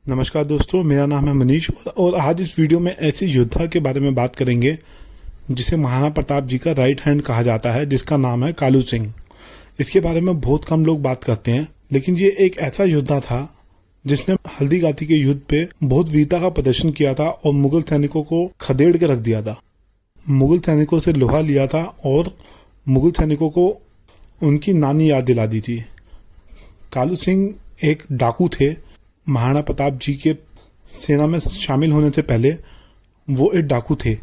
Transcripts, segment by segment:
नमस्कार दोस्तों, मेरा नाम है मनीष और आज इस वीडियो में ऐसे योद्धा के बारे में बात करेंगे जिसे महाराणा प्रताप जी का राइट हैंड कहा जाता है, जिसका नाम है कालू सिंह। इसके बारे में बहुत कम लोग बात करते हैं, लेकिन ये एक ऐसा योद्धा था जिसने हल्दीघाटी के युद्ध पे बहुत वीरता का प्रदर्शन किया था और मुगल सैनिकों को खदेड़ के रख दिया था। मुगल सैनिकों से लोहा लिया था और मुगल सैनिकों को उनकी नानी याद दिला दी थी। कालू सिंह एक डाकू थे। महाराणा प्रताप जी के सेना में शामिल होने से पहले वो एक डाकू थे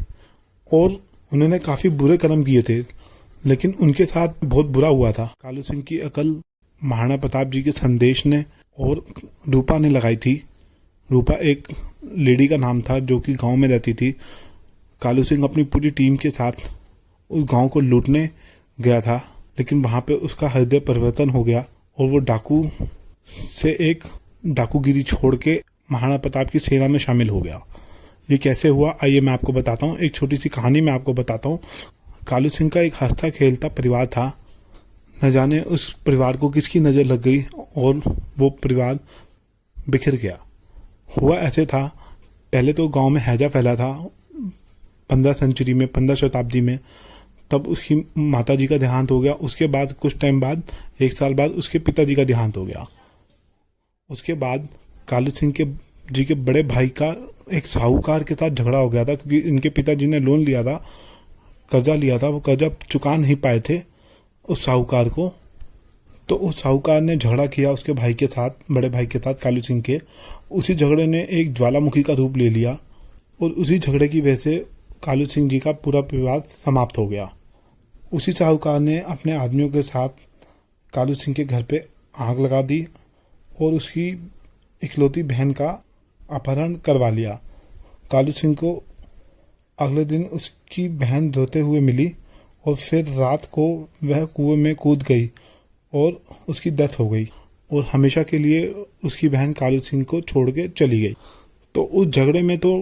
और उन्होंने काफ़ी बुरे कर्म किए थे, लेकिन उनके साथ बहुत बुरा हुआ था। कालू सिंह की अकल महाराणा प्रताप जी के संदेश ने और रूपा ने लगाई थी। रूपा एक लेडी का नाम था जो कि गांव में रहती थी। कालू सिंह अपनी पूरी टीम के साथ उस गांव को लूटने गया था, लेकिन वहाँ पे उसका हृदय परिवर्तन हो गया और वो डाकू से एक डाकूगिरी छोड़ के महाराणा प्रताप की सेना में शामिल हो गया। ये कैसे हुआ, आइए मैं आपको बताता हूँ। एक छोटी सी कहानी मैं आपको बताता हूँ। कालू सिंह का एक हंसता खेलता परिवार था। न जाने उस परिवार को किसकी नज़र लग गई और वो परिवार बिखर गया। हुआ ऐसे था, पहले तो गांव में हैजा फैला था 15 शताब्दी में। तब उसकी माता जी का देहांत हो गया। उसके बाद कुछ टाइम बाद, एक साल बाद, उसके पिताजी का देहांत हो गया। उसके बाद कालू सिंह के जी के बड़े भाई का एक साहूकार के साथ झगड़ा हो गया था, क्योंकि इनके पिताजी ने लोन लिया था, कर्जा लिया था। वो कर्जा चुका नहीं पाए थे उस साहूकार को। तो उस साहूकार ने झगड़ा किया उसके भाई के साथ, बड़े भाई के साथ, कालू सिंह के। उसी झगड़े ने एक ज्वालामुखी का रूप ले लिया और उसी झगड़े की वजह से कालू सिंह जी का पूरा परिवार समाप्त हो गया। उसी साहूकार ने अपने आदमियों के साथ कालू सिंह के घर पे आग लगा दी और उसकी इकलौती बहन का अपहरण करवा लिया। कालू सिंह को अगले दिन उसकी बहन रोते हुए मिली और फिर रात को वह कुएं में कूद गई और उसकी डेथ हो गई और हमेशा के लिए उसकी बहन कालू सिंह को छोड़ के चली गई। तो उस झगड़े में तो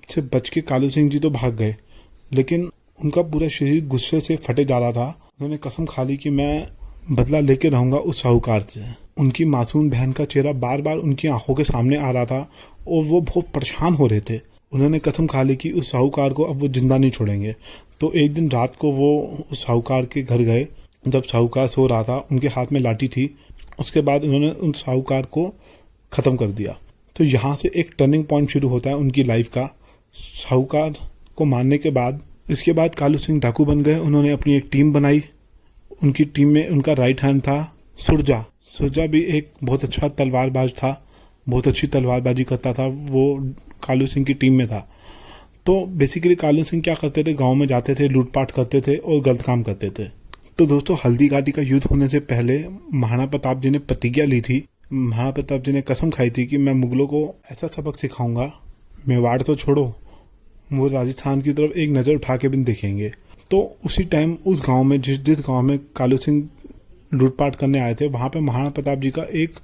से बच के कालू सिंह जी तो भाग गए, लेकिन उनका पूरा शरीर गुस्से से फटे जा रहा था। उन्होंने कसम खा ली कि मैं बदला लेके रहूंगा उस साहूकार से। उनकी मासूम बहन का चेहरा बार बार उनकी आंखों के सामने आ रहा था और वो बहुत परेशान हो रहे थे। उन्होंने कसम खा ली कि उस साहूकार को अब वो जिंदा नहीं छोड़ेंगे। तो एक दिन रात को वो उस साहूकार के घर गए। जब साहूकार सो रहा था, उनके हाथ में लाठी थी। उसके बाद उन्होंने उन साहूकार को ख़त्म कर दिया। तो यहाँ से एक टर्निंग पॉइंट शुरू होता है उनकी लाइफ का। साहूकार को मारने के बाद, इसके बाद कालू सिंह डाकू बन गए। उन्होंने अपनी एक टीम बनाई। उनकी टीम में उनका राइट हैंड था सुरजा। सुरजा भी एक बहुत अच्छा तलवारबाज था, बहुत अच्छी तलवारबाजी करता था। वो कालू सिंह की टीम में था। तो बेसिकली कालू सिंह क्या करते थे, गांव में जाते थे, लूटपाट करते थे और गलत काम करते थे। तो दोस्तों, हल्दीघाटी का युद्ध होने से पहले महाराणा प्रताप जी ने प्रतिज्ञा ली थी। महाराणा प्रताप जी ने कसम खाई थी कि मैं मुगलों को ऐसा सबक सिखाऊंगा, मेवाड़ तो छोड़ो, वो राजस्थान की तरफ एक नज़र उठा के भी देखेंगे। तो उसी टाइम उस गांव में, जिस गांव में कालू सिंह लूटपाट करने आए थे, वहाँ पे महाराणा प्रताप जी का एक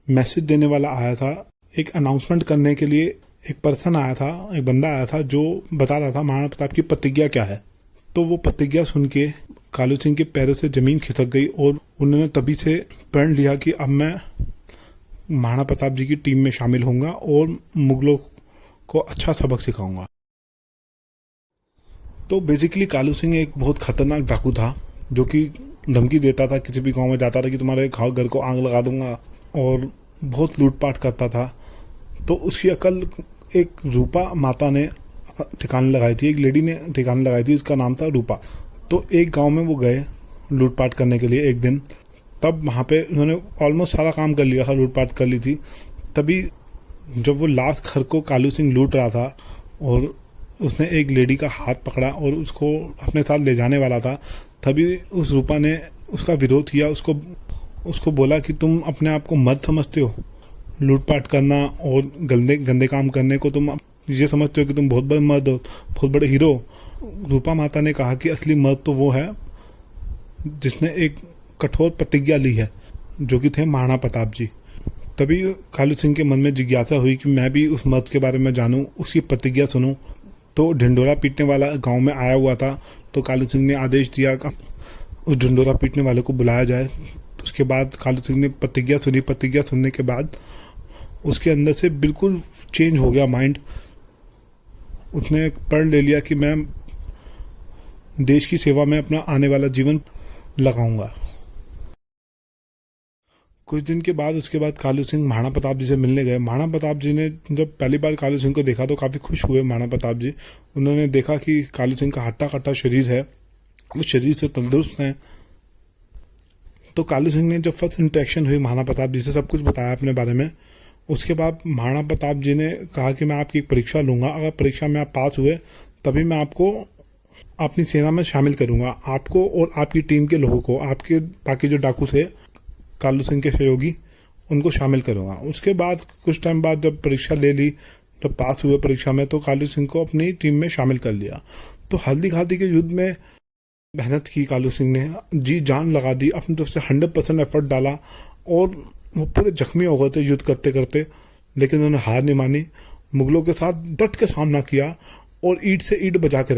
मैसेज देने वाला आया था। एक अनाउंसमेंट करने के लिए एक पर्सन आया था, एक बंदा आया था जो बता रहा था महाराणा प्रताप की प्रतिज्ञा क्या है। तो वो प्रतिज्ञा सुन के कालू सिंह के पैरों से ज़मीन खिसक गई और उन्होंने तभी से प्रण लिया कि अब मैं महाराणा प्रताप जी की टीम में शामिल होऊंगा और मुगलों को अच्छा सबक सिखाऊंगा। तो बेसिकली कालू सिंह एक बहुत खतरनाक डाकू था, जो कि धमकी देता था, किसी भी गांव में जाता था कि तुम्हारे घर को आग लगा दूंगा, और बहुत लूटपाट करता था। तो उसकी अकल एक रूपा माता ने ठिकाने लगाई थी, एक लेडी ने ठिकाने लगाई थी, उसका नाम था रूपा। तो एक गांव में वो गए लूटपाट करने के लिए एक दिन। तब वहाँ पे उन्होंने ऑलमोस्ट सारा काम कर लिया था, लूटपाट कर ली थी। तभी जब वो लास्ट घर को कालू सिंह लूट रहा था और उसने एक लेडी का हाथ पकड़ा और उसको अपने साथ ले जाने वाला था, तभी उस रूपा ने उसका विरोध किया। उसको बोला कि तुम अपने आप को मर्द समझते हो, लूटपाट करना और गंदे काम करने को तुम ये समझते हो कि तुम बहुत बड़े मर्द हो, बहुत बड़े हीरो। रूपा माता ने कहा कि असली मर्द तो वो है जिसने एक कठोर प्रतिज्ञा ली है, जो कि थे महाराणा प्रताप जी। तभी कालू सिंह के मन में जिज्ञासा हुई कि मैं भी उस मर्द के बारे में जानूं, उसकी प्रतिज्ञा सुनूं। तो ढिंडोरा पीटने वाला गांव में आया हुआ था। तो कालू सिंह ने आदेश दिया कि उस ढिंडोरा पीटने वाले को बुलाया जाए। तो उसके बाद कालू सिंह ने प्रतिज्ञा सुनी। प्रतिज्ञा सुनने के बाद उसके अंदर से बिल्कुल चेंज हो गया माइंड। उसने पढ़ ले लिया कि मैं देश की सेवा में अपना आने वाला जीवन लगाऊंगा। कुछ दिन के बाद उसके बाद कालू सिंह महाराणा प्रताप जी से मिलने गए। महाराणा प्रताप जी ने जब पहली बार कालू सिंह को देखा तो काफ़ी खुश हुए महाराणा प्रताप जी। उन्होंने देखा कि कालू सिंह का हट्टा कट्टा शरीर है, वो शरीर से तंदुरुस्त हैं। तो कालू सिंह ने जब फर्स्ट इंटरेक्शन हुई महाराणा प्रताप जी से, सब कुछ बताया अपने बारे में। उसके बाद महाराणा प्रताप जी ने कहा कि मैं आपकी एक परीक्षा लूँगा, अगर परीक्षा में आप पास हुए तभी मैं आपको अपनी सेना में शामिल करूँगा, आपको और आपकी टीम के लोगों को, आपके बाकी जो डाकू थे कालू सिंह के सहयोगी, उनको शामिल करूँगा। उसके बाद कुछ टाइम बाद जब परीक्षा ले ली, जब पास हुए परीक्षा में, तो कालू सिंह को अपनी टीम में शामिल कर लिया। तो हल्दी घाटी के युद्ध में मेहनत की कालू सिंह ने, जी जान लगा दी, अपनी तरफ से 100% एफर्ट डाला और वो पूरे जख्मी हो गए थे युद्ध करते करते, लेकिन उन्होंने हार नहीं मानी, मुगलों के साथ डट के सामना किया और ईंट से ईंट बजा के।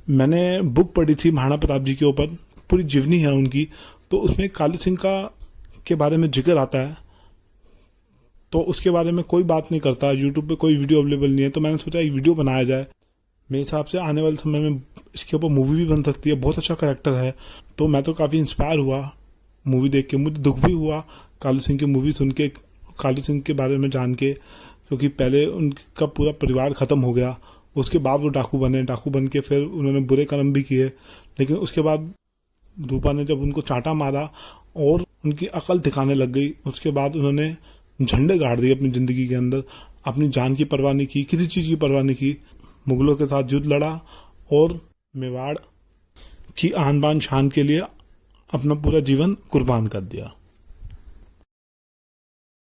मैंने बुक पढ़ी थी महाराणा प्रताप जी के ऊपर, पूरी जीवनी है उनकी, तो उसमें कालू सिंह के बारे में जिक्र आता है। तो उसके बारे में कोई बात नहीं करता, यूट्यूब पे कोई वीडियो अवेलेबल नहीं है, तो मैंने सोचा एक वीडियो बनाया जाए। मेरे हिसाब से आने वाले समय में इसके ऊपर मूवी भी बन सकती है, बहुत अच्छा कैरेक्टर है। तो मैं तो काफ़ी इंस्पायर हुआ मूवी देख के, मुझे दुख भी हुआ कालू सिंह की मूवी सुन के, कालू सिंह के बारे में जान के, क्योंकि पहले उनका पूरा परिवार ख़त्म हो गया, उसके बाद वो डाकू बन के फिर उन्होंने बुरे कर्म भी किए, लेकिन उसके बाद रूपा ने जब उनको चांटा मारा और उनकी अकल ठिकाने लग गई, उसके बाद उन्होंने झंडे गाड़ दिए अपनी ज़िंदगी के अंदर, अपनी जान की परवाह नहीं की, किसी चीज़ की परवाह नहीं की, मुगलों के साथ युद्ध लड़ा और मेवाड़ की आन बान शान के लिए अपना पूरा जीवन कुर्बान कर दिया।